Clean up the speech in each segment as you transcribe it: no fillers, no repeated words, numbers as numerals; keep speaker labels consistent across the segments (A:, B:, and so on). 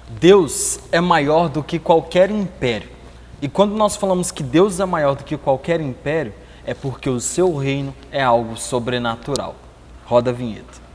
A: Deus é maior do que qualquer império. E quando nós falamos que Deus é maior do que qualquer império, é porque o seu reino é algo sobrenatural. Roda a vinheta.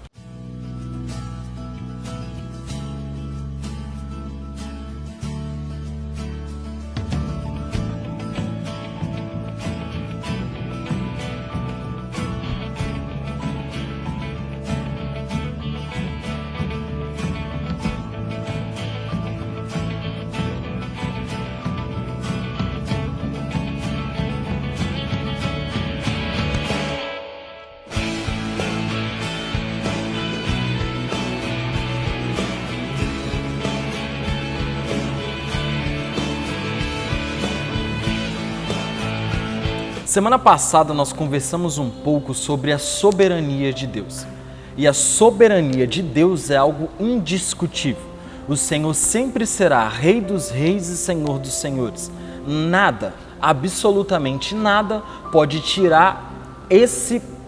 A: Semana passada nós conversamos um pouco sobre a soberania de Deus. E a soberania de Deus é algo indiscutível. O Senhor sempre será Rei dos Reis e Senhor dos Senhores. Nada, absolutamente nada, pode tirar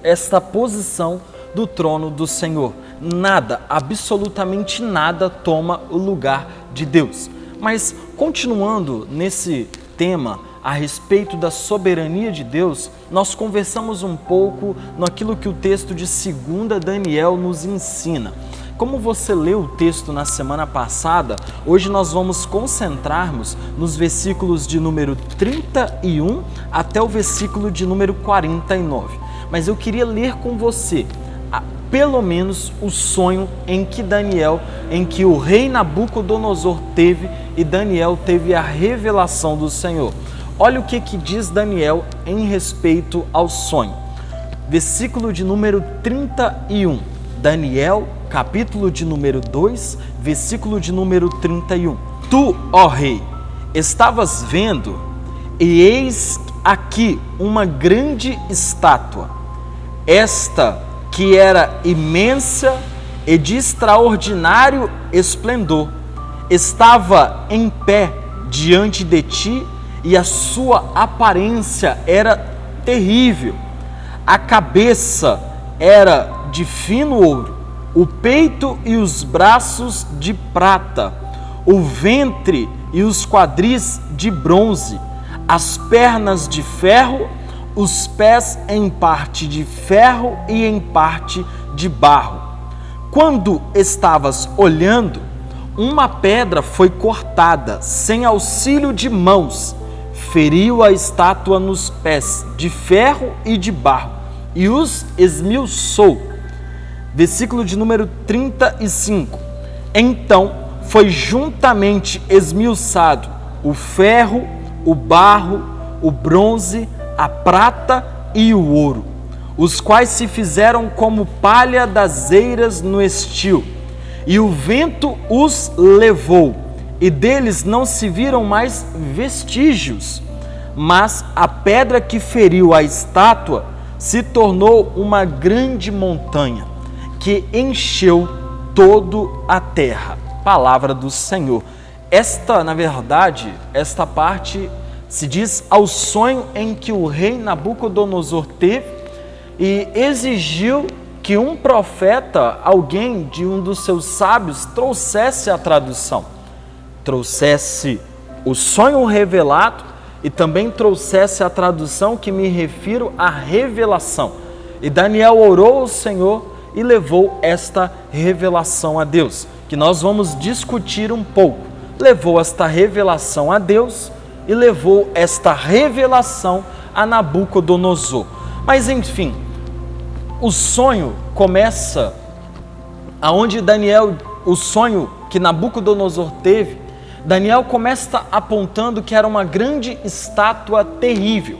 A: esta posição do trono do Senhor. Nada, absolutamente nada toma o lugar de Deus. Mas continuando nesse tema, a respeito da soberania de Deus, nós conversamos um pouco naquilo que o texto de 2 Daniel nos ensina. Como você leu o texto na semana passada, hoje nós vamos concentrar-nos nos versículos de número 31 até o versículo de número 49. Mas eu queria ler com você pelo menos o sonho em que o rei Nabucodonosor teve e Daniel teve a revelação do Senhor. Olha o que diz Daniel em respeito ao sonho. Versículo de número 31. Daniel, capítulo de número 2, versículo de número 31. Tu, ó rei, estavas vendo, e eis aqui uma grande estátua, esta que era imensa e de extraordinário esplendor, estava em pé diante de ti, e a sua aparência era terrível. A cabeça era de fino ouro, o peito e os braços de prata, o ventre e os quadris de bronze, as pernas de ferro, os pés em parte de ferro e em parte de barro. Quando estavas olhando, uma pedra foi cortada sem auxílio de mãos, feriu a estátua nos pés de ferro e de barro e os esmiuçou. Versículo de número 35. Então foi juntamente esmiuçado o ferro, o barro, o bronze, a prata e o ouro, os quais se fizeram como palha das eiras no estio, e o vento os levou, e deles não se viram mais vestígios. Mas a pedra que feriu a estátua se tornou uma grande montanha, que encheu toda a terra. Palavra do Senhor. Esta parte se diz ao sonho em que o rei Nabucodonosor teve e exigiu que um profeta, alguém de um dos seus sábios, trouxesse a tradução, trouxesse o sonho revelado e também trouxesse a tradução que me refiro à revelação. E Daniel orou ao Senhor e levou esta revelação a Deus, que nós vamos discutir um pouco. Levou esta revelação a Deus e levou esta revelação a Nabucodonosor. Mas enfim, o sonho começa aonde o sonho que Nabucodonosor teve, Daniel começa apontando que era uma grande estátua terrível.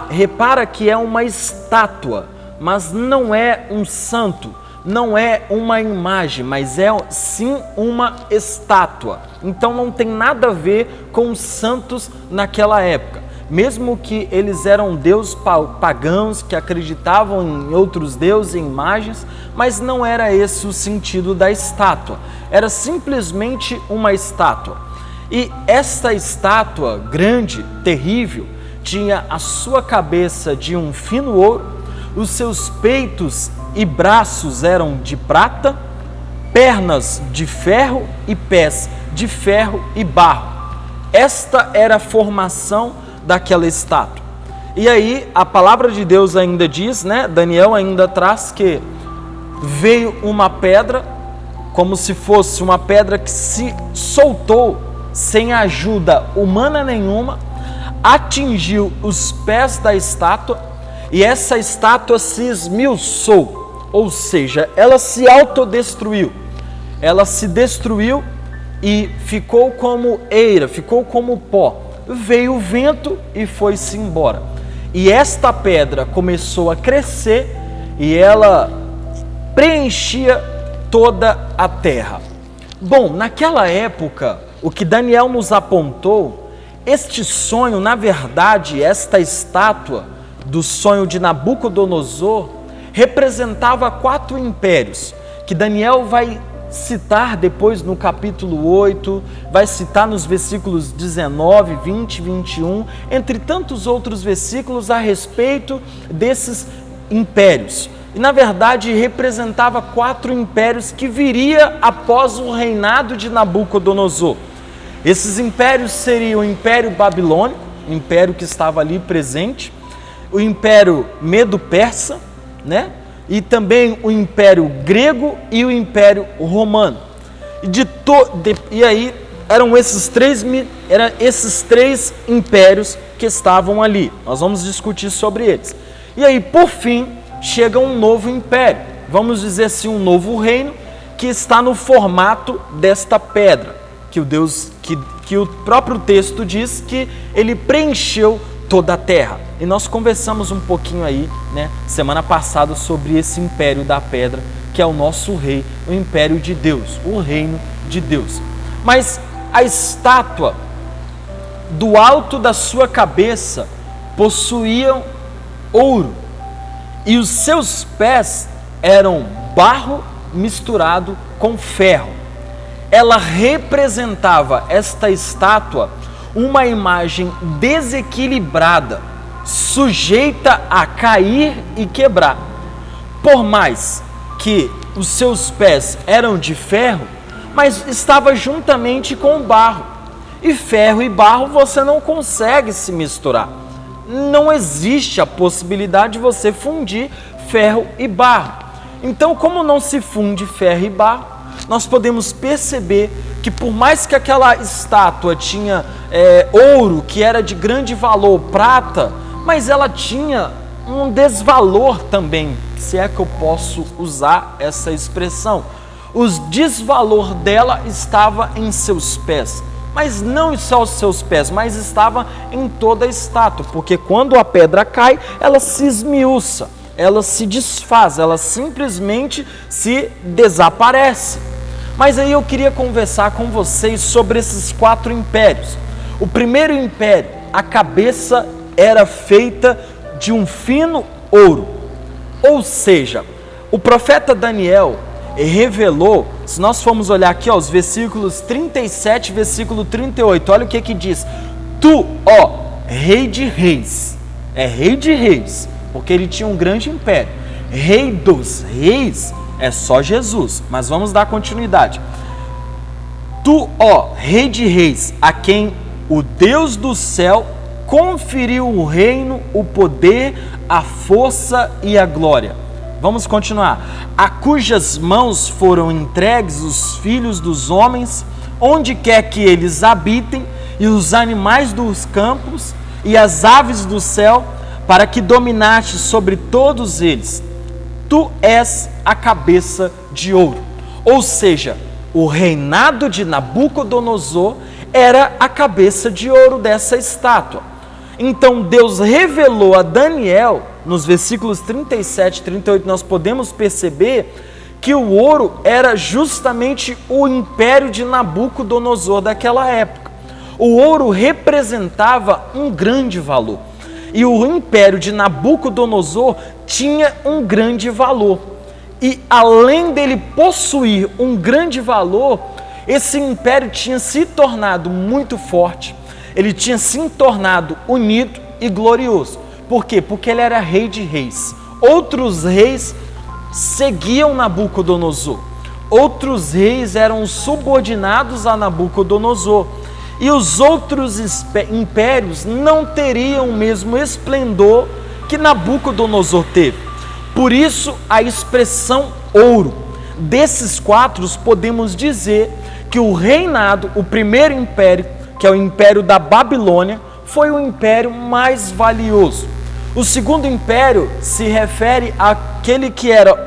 A: Repara que é uma estátua, mas não é um santo, não é uma imagem, mas é sim uma estátua. Então não tem nada a ver com os santos naquela época. Mesmo que eles eram deuses pagãos, que acreditavam em outros deuses e imagens, mas não era esse o sentido da estátua. Era simplesmente uma estátua. E esta estátua grande, terrível, tinha a sua cabeça de um fino ouro, os seus peitos e braços eram de prata, pernas de ferro e pés de ferro e barro. Esta era a formação daquela estátua. E aí a palavra de Deus ainda diz, né? Daniel ainda traz que veio uma pedra, como se fosse uma pedra que se soltou sem ajuda humana nenhuma, atingiu os pés da estátua e essa estátua se esmiuçou, ou seja, ela se autodestruiu. Ela se destruiu e ficou como eira, ficou como pó. Veio o vento e foi-se embora. E esta pedra começou a crescer e ela preenchia toda a terra. Bom, naquela época, o que Daniel nos apontou, este sonho, na verdade, esta estátua do sonho de Nabucodonosor, representava 4 impérios, que Daniel vai citar depois no capítulo 8, vai citar nos versículos 19, 20, 21, entre tantos outros versículos a respeito desses impérios. E na verdade representava 4 impérios que viria após o reinado de Nabucodonosor. Esses impérios seriam o Império Babilônico, o império que estava ali presente, o Império Medo-Persa, né? E também o Império Grego e o Império Romano. E aí eram esses três impérios que estavam ali. Nós vamos discutir sobre eles. E aí, por fim, chega um novo império, vamos dizer assim, um novo reino, que está no formato desta pedra, que o próprio texto diz que ele preencheu toda a terra. E nós conversamos um pouquinho aí, né, semana passada, sobre esse império da pedra, que é o nosso rei, o império de Deus, o reino de Deus. Mas a estátua, do alto da sua cabeça, possuía ouro, e os seus pés eram barro misturado com ferro. Ela representava, esta estátua, uma imagem desequilibrada, sujeita a cair e quebrar. Por mais que os seus pés eram de ferro, mas estava juntamente com o barro. E ferro e barro você não consegue se misturar. Não existe a possibilidade de você fundir ferro e barro. Então, como não se funde ferro e barro, nós podemos perceber que por mais que aquela estátua tinha ouro, que era de grande valor, prata, mas ela tinha um desvalor também, se é que eu posso usar essa expressão. O desvalor dela estava em seus pés, mas não só os seus pés, mas estava em toda a estátua, porque quando a pedra cai, ela se esmiuça, ela se desfaz, ela simplesmente se desaparece. Mas aí eu queria conversar com vocês sobre esses 4 impérios. O primeiro império, a cabeça era feita de um fino ouro. Ou seja, o profeta Daniel revelou, se nós formos olhar aqui, os versículos 37 e versículo 38, olha o que diz. Tu, ó, rei de reis, é rei de reis, porque ele tinha um grande império. Rei dos reis é só Jesus, mas vamos dar continuidade. Tu, ó, rei de reis, a quem o Deus do céu conferiu o reino, o poder, a força e a glória. Vamos continuar. A cujas mãos foram entregues os filhos dos homens, onde quer que eles habitem, e os animais dos campos, e as aves do céu, para que dominaste sobre todos eles. Tu és a cabeça de ouro. Ou seja, o reinado de Nabucodonosor era a cabeça de ouro dessa estátua. Então Deus revelou a Daniel, nos versículos 37 e 38, nós podemos perceber que o ouro era justamente o império de Nabucodonosor daquela época. O ouro representava um grande valor. E o império de Nabucodonosor tinha um grande valor. E além dele possuir um grande valor, esse império tinha se tornado muito forte. Ele tinha se tornado unido e glorioso. Por quê? Porque ele era rei de reis. Outros reis seguiam Nabucodonosor. outros reis eram subordinados a Nabucodonosor, e os outros impérios não teriam o mesmo esplendor que Nabucodonosor teve. Por isso a expressão ouro. Desses quatro, podemos dizer que o reinado, o primeiro império, que é o império da Babilônia, foi o império mais valioso. O segundo império se refere àquele que era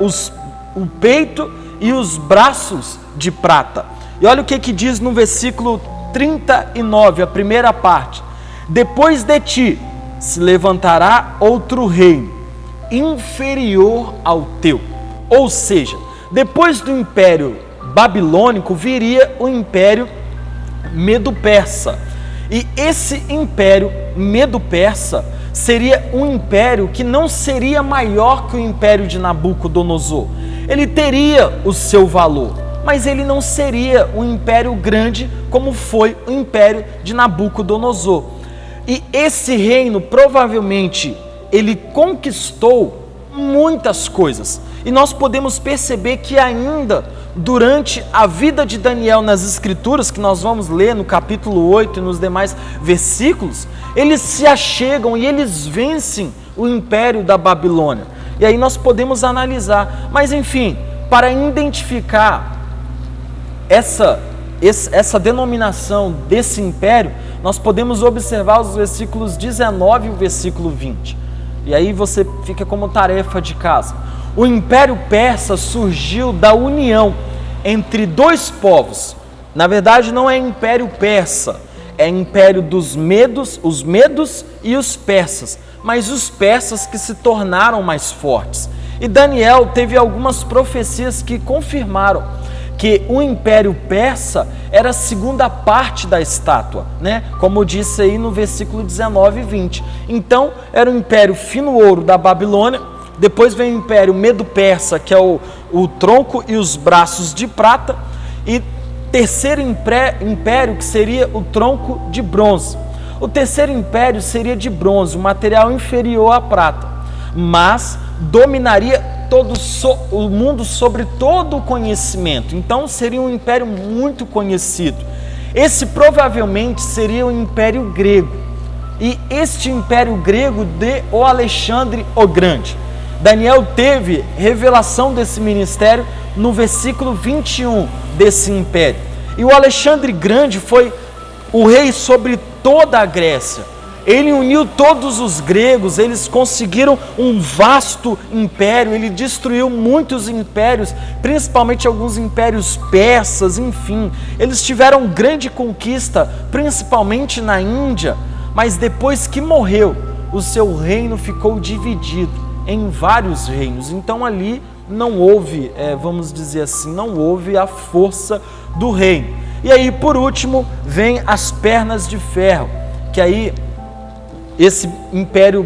A: o peito e os braços de prata. E olha o que diz no versículo 39, a primeira parte: depois de ti se levantará outro reino, inferior ao teu. Ou seja, depois do império babilônico viria o império medo-persa. E esse império medo-persa seria um império que não seria maior que o império de Nabucodonosor. Ele teria o seu valor, mas ele não seria um império grande como foi o império de Nabucodonosor. E esse reino provavelmente ele conquistou muitas coisas. E nós podemos perceber que ainda durante a vida de Daniel nas Escrituras, que nós vamos ler no capítulo 8 e nos demais versículos, eles se achegam e eles vencem o império da Babilônia. E aí nós podemos analisar. Mas enfim, para identificar essa denominação desse império, nós podemos observar os versículos 19 e o versículo 20. E aí você fica como tarefa de casa. O Império Persa surgiu da união entre dois povos. Na verdade, não é Império Persa, é Império dos Medos, os Medos e os Persas, mas os persas que se tornaram mais fortes. E Daniel teve algumas profecias que confirmaram que o Império Persa era a segunda parte da estátua, né? Como disse aí no versículo 19 e 20. Então, era o Império Fino-Ouro da Babilônia, depois vem o Império Medo-Persa, que é o tronco e os braços de prata, e terceiro império, que seria o tronco de bronze. O terceiro império seria de bronze, um material inferior à prata, mas dominaria todo o mundo sobre todo o conhecimento. Então seria um império muito conhecido. Esse provavelmente seria o Império Grego. E este Império Grego de o Alexandre o Grande. Daniel teve revelação desse ministério no versículo 21 desse império. E o Alexandre Grande foi o rei sobre toda a Grécia. Ele uniu todos os gregos, eles conseguiram um vasto império, ele destruiu muitos impérios, principalmente alguns impérios persas, enfim. Eles tiveram grande conquista, principalmente na Índia, mas depois que morreu, o seu reino ficou dividido em vários reinos. Então ali não houve, vamos dizer assim, não houve a força do reino. E aí, por último, vem as pernas de ferro, que aí esse império,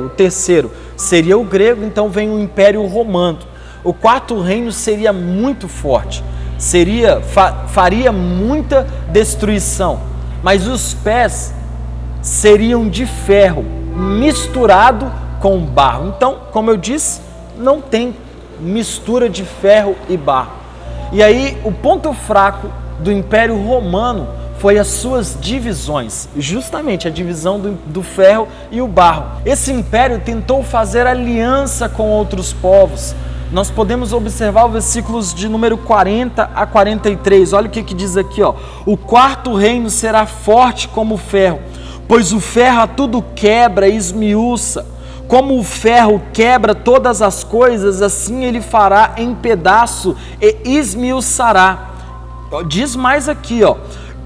A: o terceiro, seria o grego, então vem o Império Romano. O quarto reino seria muito forte, faria muita destruição, mas os pés seriam de ferro, misturado com barro. Então, como eu disse, não tem mistura de ferro e barro. E aí, o ponto fraco do Império Romano foi as suas divisões, justamente a divisão do ferro e o barro. Esse império tentou fazer aliança com outros povos. Nós podemos observar os versículos de número 40 a 43. Olha o que diz aqui, ó. O quarto reino será forte como o ferro, pois o ferro a tudo quebra e esmiuça. Como o ferro quebra todas as coisas, assim ele fará em pedaço e esmiuçará. Diz mais aqui, ó.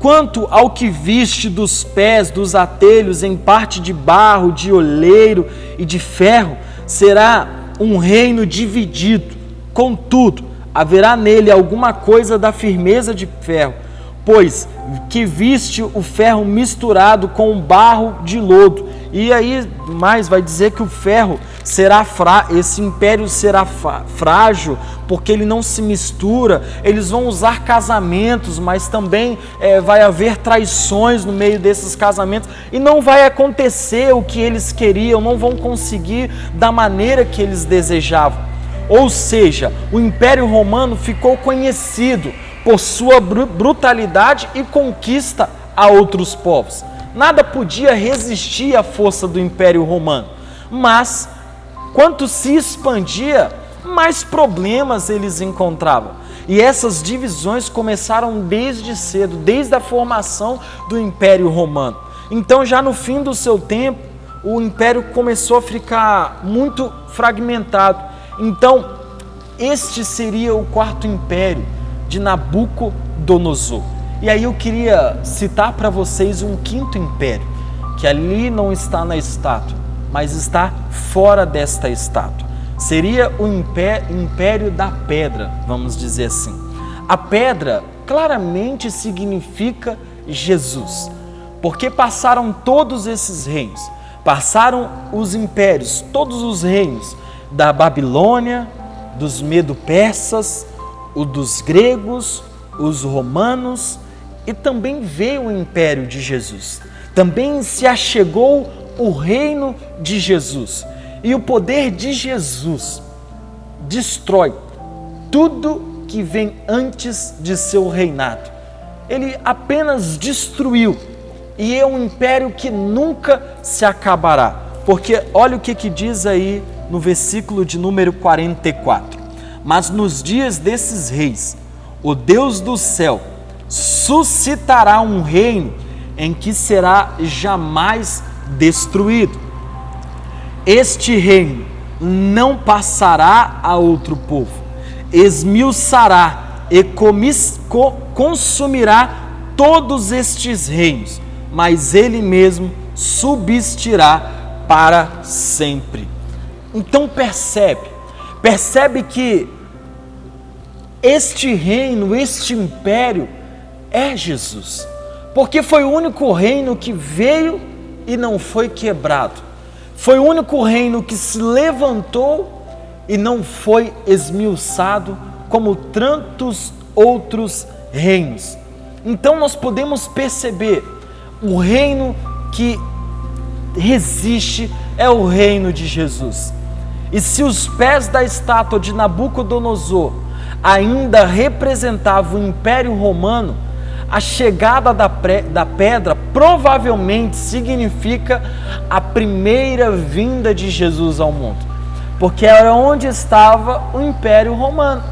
A: Quanto ao que viste dos pés dos atelhos em parte de barro, de oleiro e de ferro, será um reino dividido. Contudo, haverá nele alguma coisa da firmeza de ferro, pois que viste o ferro misturado com o barro de lodo. E aí mais vai dizer que o ferro será esse império será frágil, porque ele não se mistura. Eles vão usar casamentos, mas também vai haver traições no meio desses casamentos, e não vai acontecer o que eles queriam, não vão conseguir da maneira que eles desejavam. Ou seja, o Império Romano ficou conhecido por sua brutalidade e conquista a outros povos. Nada podia resistir à força do Império Romano, mas quanto se expandia, mais problemas eles encontravam. E essas divisões começaram desde cedo, desde a formação do Império Romano. Então, já no fim do seu tempo, o Império começou a ficar muito fragmentado. Então, este seria o quarto Império de Nabucodonosor. E aí eu queria citar para vocês um quinto império, que ali não está na estátua, mas está fora desta estátua. Seria o império da pedra, vamos dizer assim. A pedra claramente significa Jesus, porque passaram todos esses reinos, passaram os impérios, todos os reinos da Babilônia, dos Medo-Persas, o dos gregos, os romanos, e também veio o império de Jesus. Também se achegou o reino de Jesus. E o poder de Jesus destrói tudo que vem antes de seu reinado. Ele apenas destruiu. E é um império que nunca se acabará. Porque olha o que diz aí no versículo de número 44. Mas nos dias desses reis, o Deus do céu suscitará um reino em que será jamais destruído. Este reino não passará a outro povo, esmiuçará e consumirá todos estes reinos, mas ele mesmo subsistirá para sempre. Então percebe que este reino, este império é Jesus, porque foi o único reino que veio e não foi quebrado. Foi o único reino que se levantou e não foi esmiuçado como tantos outros reinos. Então nós podemos perceber, o reino que resiste é o reino de Jesus. E se os pés da estátua de Nabucodonosor ainda representavam o Império Romano, a chegada da pedra provavelmente significa a primeira vinda de Jesus ao mundo, porque era onde estava o Império Romano,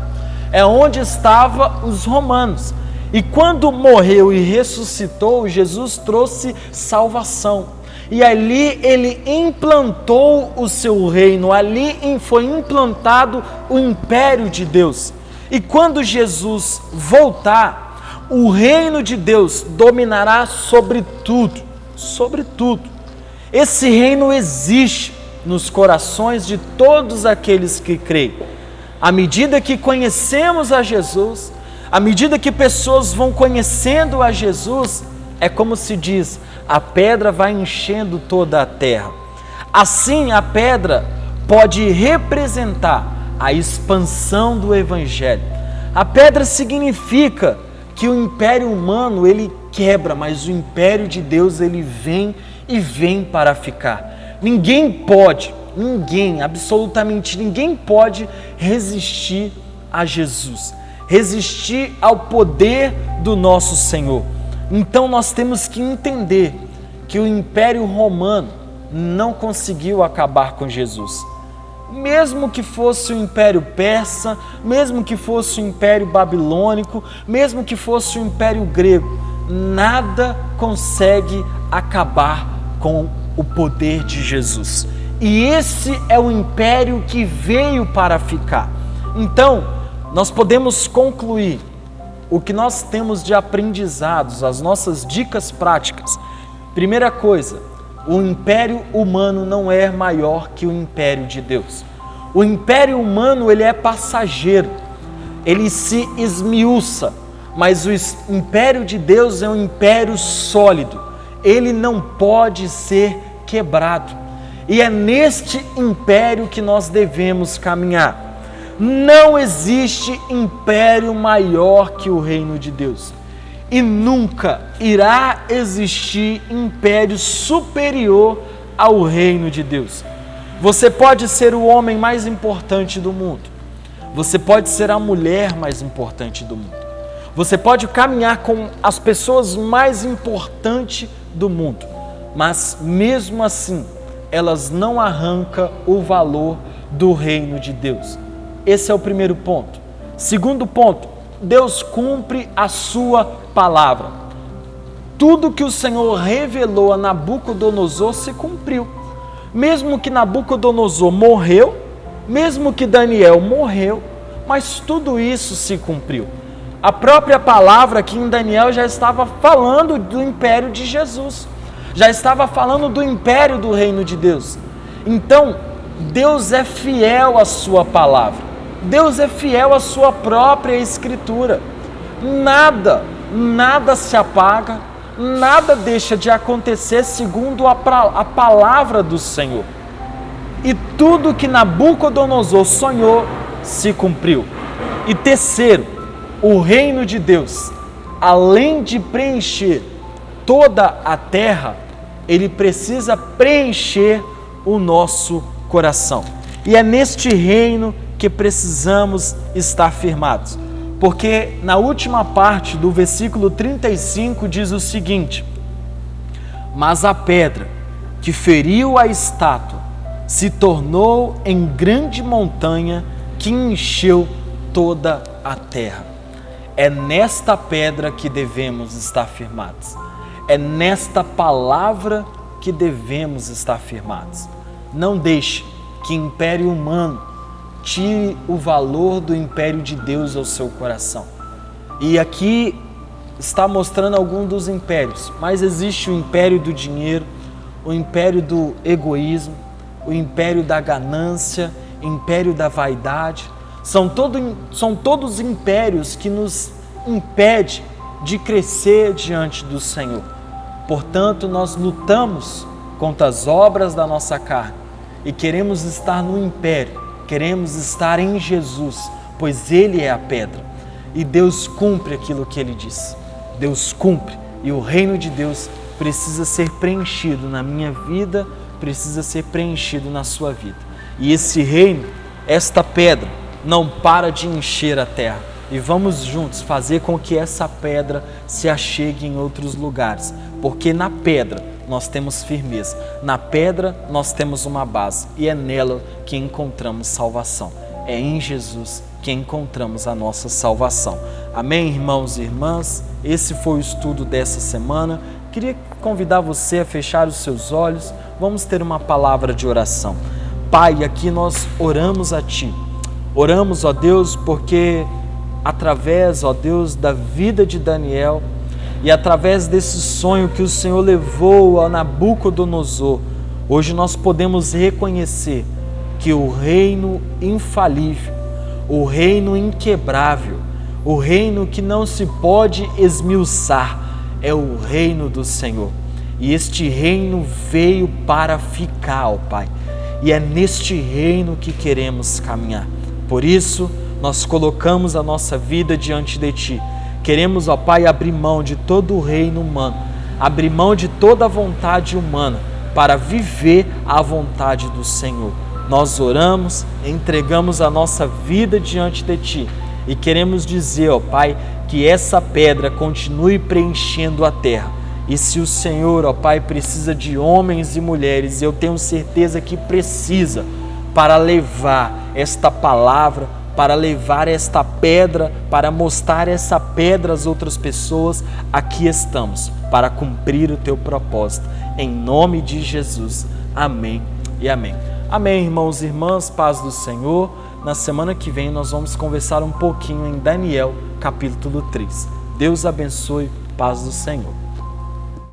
A: é onde estavam os romanos. E quando morreu e ressuscitou, Jesus trouxe salvação. E ali ele implantou o seu reino, ali foi implantado o Império de Deus. E quando Jesus voltar, o reino de Deus dominará sobre tudo, sobre tudo. Esse reino existe nos corações de todos aqueles que creem. À medida que conhecemos a Jesus, à medida que pessoas vão conhecendo a Jesus, é como se diz, a pedra vai enchendo toda a terra. Assim, a pedra pode representar a expansão do Evangelho. A pedra significa que o império humano ele quebra, mas o império de Deus ele vem e vem para ficar. Absolutamente ninguém pode resistir a Jesus, resistir ao poder do nosso Senhor. Então nós temos que entender que o Império Romano não conseguiu acabar com Jesus. Mesmo que fosse o Império Persa, mesmo que fosse o Império Babilônico, mesmo que fosse o Império Grego, nada consegue acabar com o poder de Jesus. E esse é o império que veio para ficar. Então, nós podemos concluir o que nós temos de aprendizados, as nossas dicas práticas. Primeira coisa, o império humano não é maior que o império de Deus. O império humano ele é passageiro, ele se esmiuça, mas o império de Deus é um império sólido, ele não pode ser quebrado. E é neste império que nós devemos caminhar. Não existe império maior que o reino de Deus. E nunca irá existir império superior ao reino de Deus. Você pode ser o homem mais importante do mundo, Você pode ser a mulher mais importante do mundo. Você pode caminhar com as pessoas mais importantes do mundo, mas mesmo assim, elas não arrancam o valor do reino de Deus. Esse é o primeiro ponto. Segundo ponto, Deus cumpre a sua palavra. Tudo que o Senhor revelou a Nabucodonosor se cumpriu. Mesmo que Nabucodonosor morreu, mesmo que Daniel morreu, mas tudo isso se cumpriu. A própria palavra aqui em Daniel já estava falando do império de Jesus, já estava falando do império do reino de Deus. Então, Deus é fiel à sua palavra, Deus é fiel à sua própria escritura. Nada se apaga, nada deixa de acontecer segundo a palavra do Senhor. E tudo que Nabucodonosor sonhou se cumpriu. E terceiro, o reino de Deus, além de preencher toda a terra, ele precisa preencher o nosso coração. E é neste reino que precisamos estar firmados. Porque na última parte do versículo 35 diz o seguinte: mas a pedra que feriu a estátua se tornou em grande montanha que encheu toda a terra. É nesta pedra que devemos estar firmados. É nesta palavra que devemos estar firmados. Não deixe que o império humano tire o valor do império de Deus ao seu coração. E aqui está mostrando alguns dos impérios, mas existe o império do dinheiro, o império do egoísmo, o império da ganância, o império da vaidade. São todos impérios que nos impedem de crescer diante do Senhor. Portanto, nós lutamos contra as obras da nossa carne e queremos estar no império, queremos estar em Jesus, pois Ele é a pedra. E Deus cumpre aquilo que Ele diz. Deus cumpre, e o reino de Deus precisa ser preenchido na minha vida, precisa ser preenchido na sua vida. E esse reino, esta pedra, não para de encher a terra. E vamos juntos fazer com que essa pedra se achegue em outros lugares, porque na pedra nós temos firmeza, na pedra nós temos uma base, e é nela que encontramos salvação. É em Jesus que encontramos a nossa salvação. Amém, irmãos e irmãs? Esse foi o estudo dessa semana. Queria convidar você a fechar os seus olhos. Vamos ter uma palavra de oração. Pai, aqui nós oramos a Ti. Oramos, ó Deus, porque através, ó Deus, da vida de Daniel e através desse sonho que o Senhor levou a Nabucodonosor, hoje nós podemos reconhecer que o reino infalível, o reino inquebrável, o reino que não se pode esmiuçar, é o reino do Senhor. E este reino veio para ficar, ó Pai. E é neste reino que queremos caminhar. Por isso, nós colocamos a nossa vida diante de Ti. Queremos, ó Pai, abrir mão de todo o reino humano, abrir mão de toda a vontade humana para viver a vontade do Senhor. Nós oramos, entregamos a nossa vida diante de Ti e queremos dizer, ó Pai, que essa pedra continue preenchendo a terra. E se o Senhor, ó Pai, precisa de homens e mulheres, eu tenho certeza que precisa, para levar esta palavra, para levar esta pedra, para mostrar essa pedra às outras pessoas, aqui estamos, para cumprir o Teu propósito. Em nome de Jesus. Amém e amém. Amém, irmãos e irmãs, paz do Senhor. Na semana que vem nós vamos conversar um pouquinho em Daniel, capítulo 3. Deus abençoe, paz do Senhor.